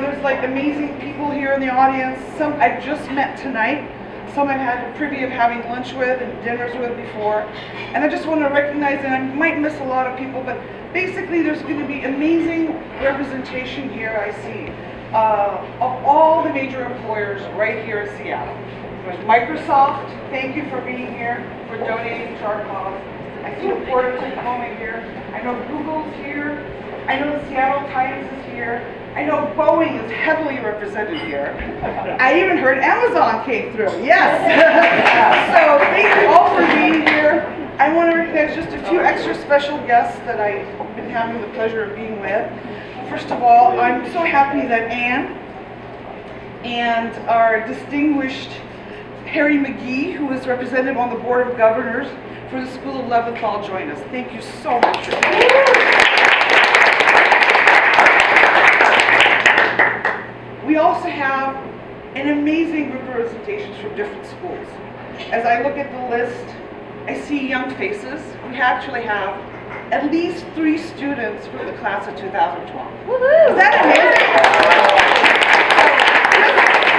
know, there's like amazing people here in the audience. Some I've just met tonight. Some I've had the privy of having lunch with and dinners with before. And I just want to recognize, and I might miss a lot of people, but basically there's going to be amazing representation here, I see, of all the major employers right here in Seattle. There's Microsoft, thank you for being here, for donating to our cause. I see the Port of Tacoma here. I know Google's here. I know the Seattle Times is here. I know Boeing is heavily represented here. I even heard Amazon came through, yes. So thank you all for being here. I want to recognize just a few extra special guests that I've been having the pleasure of being with. First of all, I'm so happy that Anne and our distinguished Harry McGee, who is represented on the Board of Governors for the School of Leventhal, join us. Thank you so much. We also have an amazing group of representations from different schools. As I look at the list, I see young faces. We actually have at least 3 students from the class of 2012. Woohoo! Is that amazing?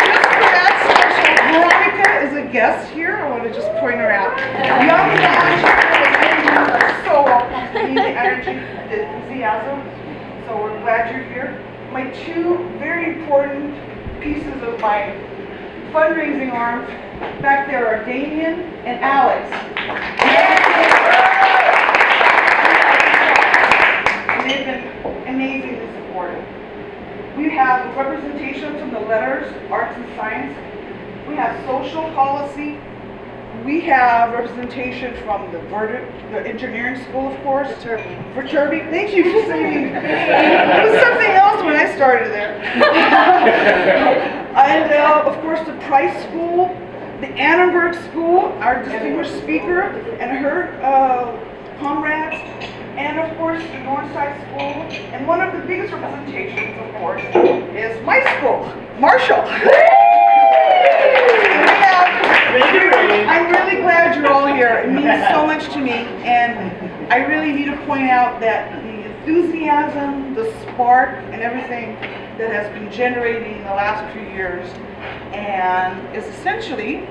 Just for that special, Veronica is a guest here. I want to just point her out. Young are so welcome to me, the energy, the enthusiasm. So we're glad you're here. My 2 very important pieces of my fundraising arm back there are Damien and Alex. And they've been amazingly supportive. We have representation from the letters, arts and science. We have social policy. We have representation from the engineering school, of course. Viterbi. Thank you for saying it was something else when I started there. And of course the Price School, the Annenberg School, our distinguished speaker and her comrades, and of course the Northside School. And one of the biggest representations, of course, is my school, Marshall. I'm really glad you're all here. It means so much to me, and I really need to point out that the enthusiasm, the spark, and everything that has been generating in the last few years, and is essentially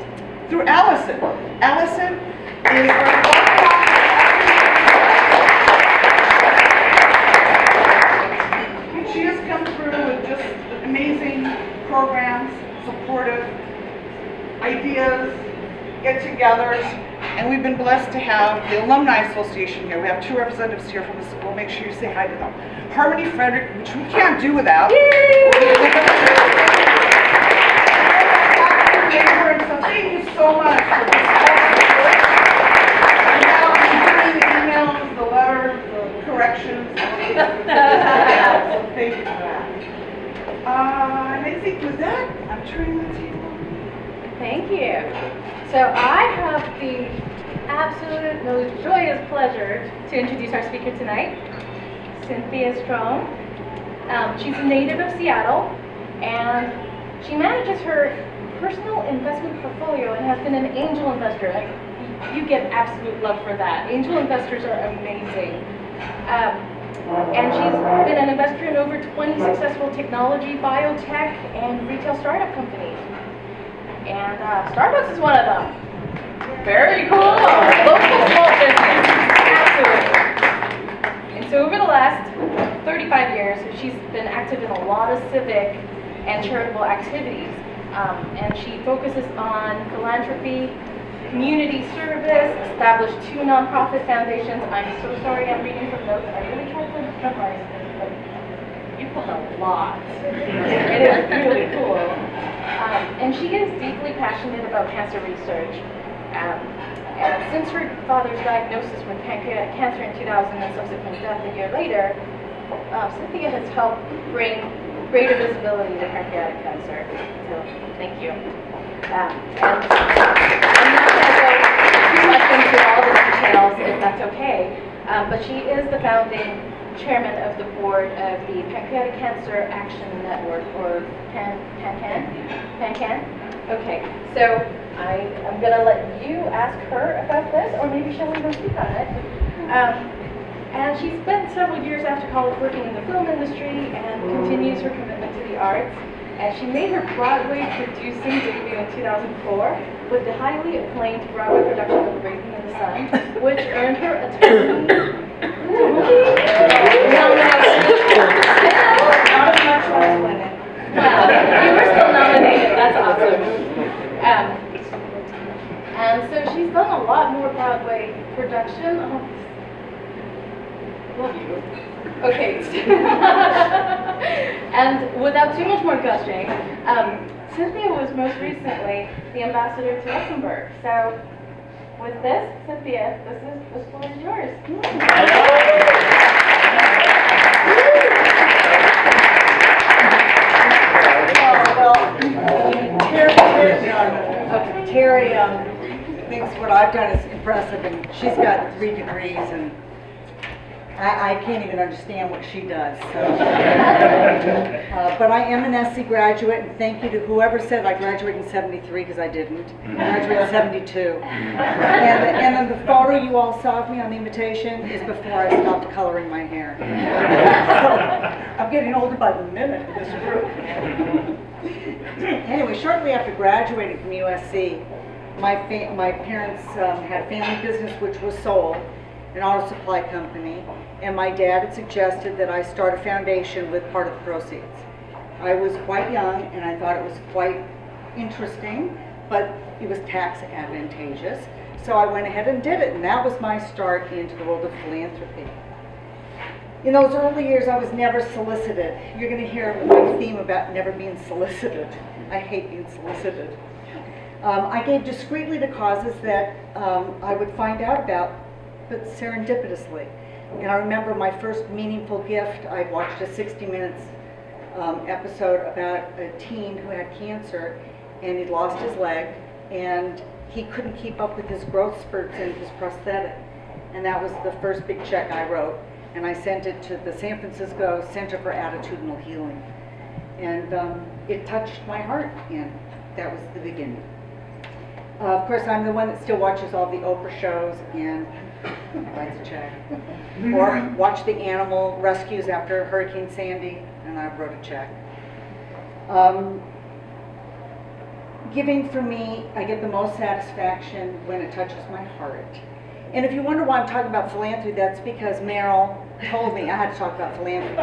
through Allison. Allison is she has come through with just amazing programs, supportive ideas, get-togethers, and we've been blessed to have the Alumni Association here. We have 2 representatives here from the school. Make sure you say hi to them. Harmony Frederick, which we can't do without. So thank you so much for this. And now I'm doing the emails, the letters, the corrections. So thank you for that. And I think with that, I'm turning the table. Thank you. So I have the absolute most joyous pleasure to introduce our speaker tonight, Cynthia Strong. She's a native of Seattle, and she manages her personal investment portfolio and has been an angel investor. You get absolute love for that. Angel investors are amazing. And she's been an investor in over 20 successful technology, biotech, and retail startup companies. And Starbucks is one of them. Very cool. Local small business. Absolutely. And so over the last 35 years, she's been active in a lot of civic and charitable activities. And she focuses on philanthropy, community service, established 2 nonprofit foundations. I'm so sorry I'm reading from notes. I really tried to memorize this, but you put a lot. It is really cool. And she is deeply passionate about cancer research. And since her father's diagnosis with pancreatic cancer in 2000 and subsequent death a year later, Cynthia has helped bring greater visibility to pancreatic cancer. So thank you. And I'm not going to go too much into all the details, if that's okay, but she is the founding chairman of the board of the Pancreatic Cancer Action Network, or PanCan? Okay, so I'm going to let you ask her about this, or maybe she'll even speak on it. And she spent several years after college working in the film industry and continues her commitment to the arts. And she made her Broadway producing debut in 2004 with the highly acclaimed Broadway production of Raising in the Sun, which earned her a Tony Not as much as winning. Well, you were still nominated. That's awesome. And so she's done a lot more Broadway production. Love you. Okay. And without too much more gushing, Cynthia was most recently the ambassador to Luxembourg. So with this, Cynthia, this floor is yours. Terry thinks what I've done is impressive, and she's got 3 degrees, and I can't even understand what she does. So. But I am an SC graduate, and thank you to whoever said I graduated in '73, because I didn't. I graduated in '72. And then the photo you all saw of me on the invitation is before I stopped coloring my hair. So I'm getting older by the minute in this group. Anyway, shortly after graduating from USC, my parents had a family business which was sold, an auto supply company, and my dad had suggested that I start a foundation with part of the proceeds. I was quite young and I thought it was quite interesting, but it was tax advantageous, so I went ahead and did it, and that was my start into the world of philanthropy. In those early years, I was never solicited. You're going to hear my theme about never being solicited. I hate being solicited. I gave discreetly to causes that I would find out about, but serendipitously. And I remember my first meaningful gift. I watched a 60 Minutes episode about a teen who had cancer, and he'd lost his leg, and he couldn't keep up with his growth spurts in his prosthetic. And that was the first big check I wrote. And I sent it to the San Francisco Center for Attitudinal Healing. And it touched my heart, and that was the beginning. Of course, I'm the one that still watches all the Oprah shows and writes a check. Or watch the animal rescues after Hurricane Sandy, and I wrote a check. Giving for me, I get the most satisfaction when it touches my heart. And if you wonder why I'm talking about philanthropy, that's because Meryl told me I had to talk about philanthropy.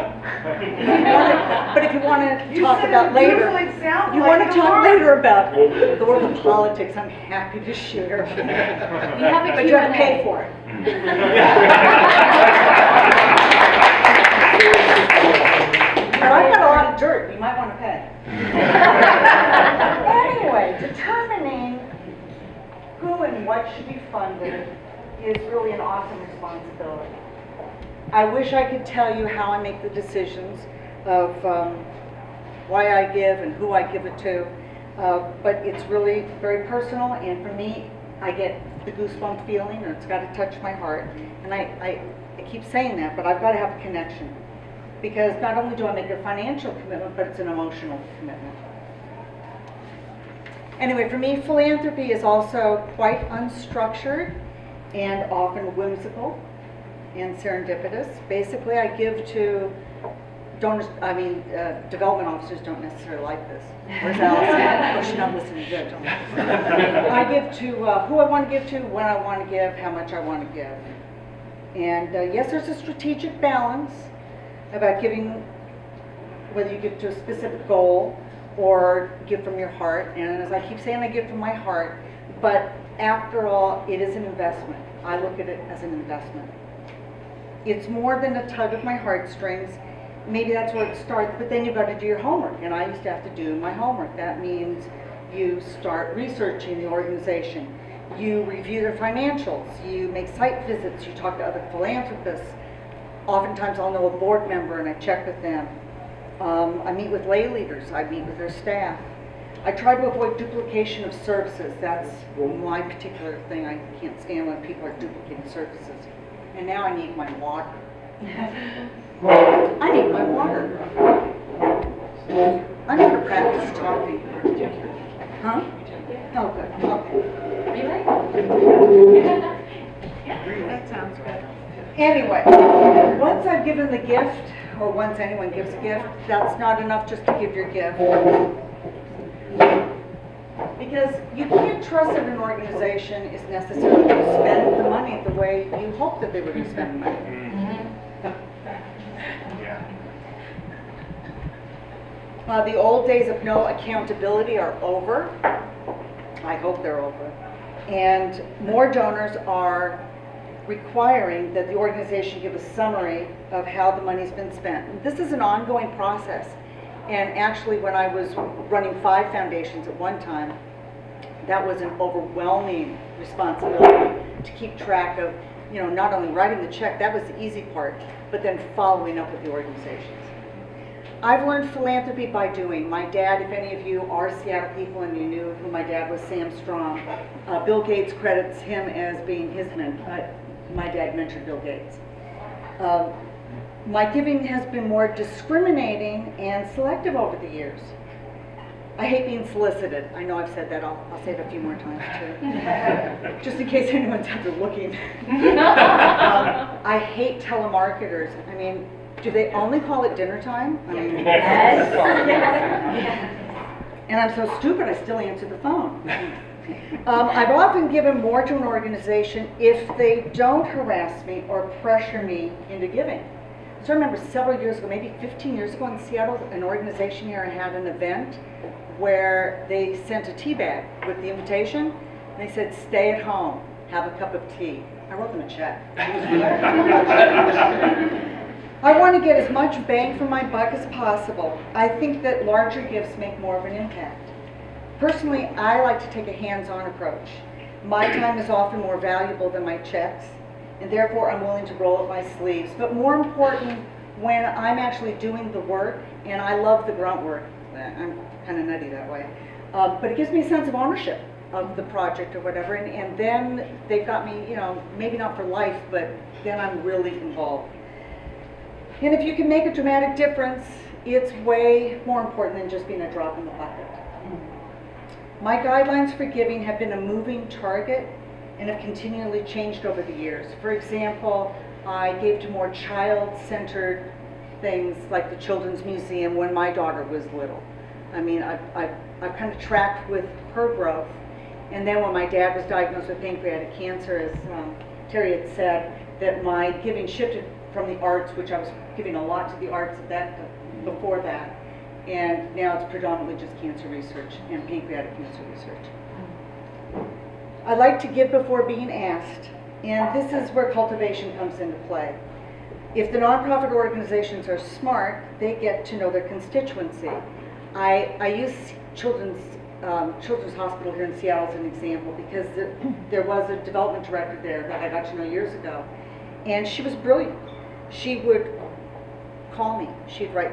But if you want to talk about later, if you want to talk later about the world of politics, I'm happy to share. But you have to pay for it. But I've got a lot of dirt. You might want to pay. Anyway, determining who and what should be funded is really an awesome responsibility. I wish I could tell you how I make the decisions of why I give and who I give it to, but it's really very personal, and for me, I get the goosebump feeling, and it's got to touch my heart. And I keep saying that, but I've got to have a connection, because not only do I make a financial commitment, but it's an emotional commitment. Anyway, for me, philanthropy is also quite unstructured and often whimsical and serendipitous. Basically, I give to donors, development officers don't necessarily like this. Where's Allison? Oh, she's not listening good. I give to who I want to give to, when I want to give, how much I want to give. And yes, there's a strategic balance about giving, whether you give to a specific goal or give from your heart. And as I keep saying, I give from my heart, but after all, it is an investment. I look at it as an investment. It's more than a tug of my heartstrings. Maybe that's where it starts, but then you've got to do your homework, and I used to have to do my homework. That means you start researching the organization, you review their financials, you make site visits, you talk to other philanthropists. Oftentimes I'll know a board member and I check with them. I meet with lay leaders, I meet with their staff. I try to avoid duplication of services. That's my particular thing. I can't stand when people are duplicating services. And now I need my water. I need my water. I'm going to practice talking. Huh? Oh, good. Okay. Are you ready? That sounds good. Anyway. once I've given the gift, or once anyone gives a gift, that's not enough just to give your gift. Because you can't trust that an organization is necessarily going to spend the money the way you hope that they were going to spend the money. The old days of no accountability are over. I hope they're over. And more donors are requiring that the organization give a summary of how the money's been spent. And this is an ongoing process. And actually, when I was running 5 foundations at one time, that was an overwhelming responsibility to keep track of, not only writing the check, that was the easy part, but then following up with the organizations. I've learned philanthropy by doing. My dad, if any of you are Seattle people and you knew who my dad was, Sam Strong, Bill Gates credits him as being his mentor. My dad mentored Bill Gates. My giving has been more discriminating and selective over the years. I hate being solicited. I know I've said that. I'll say it a few more times too. Just in case anyone's ever looking. I hate telemarketers. I mean, do they only call it dinner time? I mean, yes. And I'm so stupid I still answer the phone. I've often given more to an organization if they don't harass me or pressure me into giving. So I remember several years ago, maybe 15 years ago in Seattle, an organization here had an event where they sent a tea bag with the invitation. And they said, stay at home, have a cup of tea. I wrote them a check. I want to get as much bang for my buck as possible. I think that larger gifts make more of an impact. Personally, I like to take a hands-on approach. My time is often more valuable than my checks, and therefore I'm willing to roll up my sleeves. But more important, when I'm actually doing the work, and I love the grunt work, I'm kind of nutty that way, but it gives me a sense of ownership of the project or whatever, and then they've got me, maybe not for life, but then I'm really involved. And if you can make a dramatic difference, it's way more important than just being a drop in the bucket. My guidelines for giving have been a moving target and have continually changed over the years. For example, I gave to more child-centered things like the Children's Museum when my daughter was little. I mean, I've kind of tracked with her growth. And then when my dad was diagnosed with pancreatic cancer, as Terry had said, that my giving shifted from the arts, which I was giving a lot to the arts before that, and now it's predominantly just cancer research and pancreatic cancer research. I like to give before being asked, and this is where cultivation comes into play. If the nonprofit organizations are smart, they get to know their constituency. I use Children's Hospital here in Seattle as an example because there was a development director there that I got to know years ago, and she was brilliant. She would call me. She'd write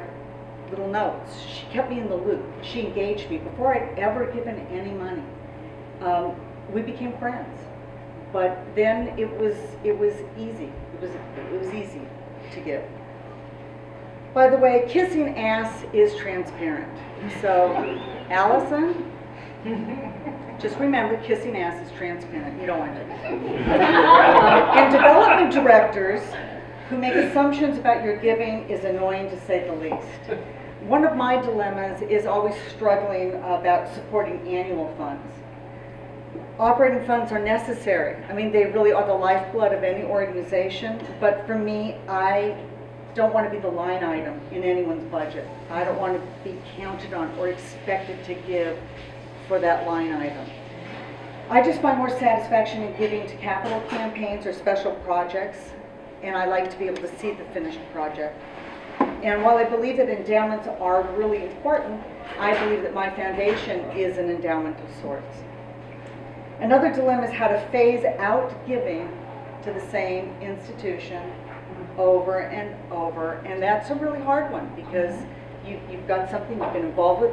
little notes. She kept me in the loop. She engaged me before I'd ever given any money. We became friends, but then it was easy. It was easy to give. By the way, kissing ass is transparent. So, Allison, just remember, kissing ass is transparent. You don't want it. And development directors who make assumptions about your giving is annoying to say the least. One of my dilemmas is always struggling about supporting annual funds. Operating funds are necessary. I mean, they really are the lifeblood of any organization, but for me, I don't want to be the line item in anyone's budget. I don't want to be counted on or expected to give for that line item. I just find more satisfaction in giving to capital campaigns or special projects, and I like to be able to see the finished project. And while I believe that endowments are really important, I believe that my foundation is an endowment of sorts. Another dilemma is how to phase out giving to the same institution over and over, and that's a really hard one because you've got something you've been involved with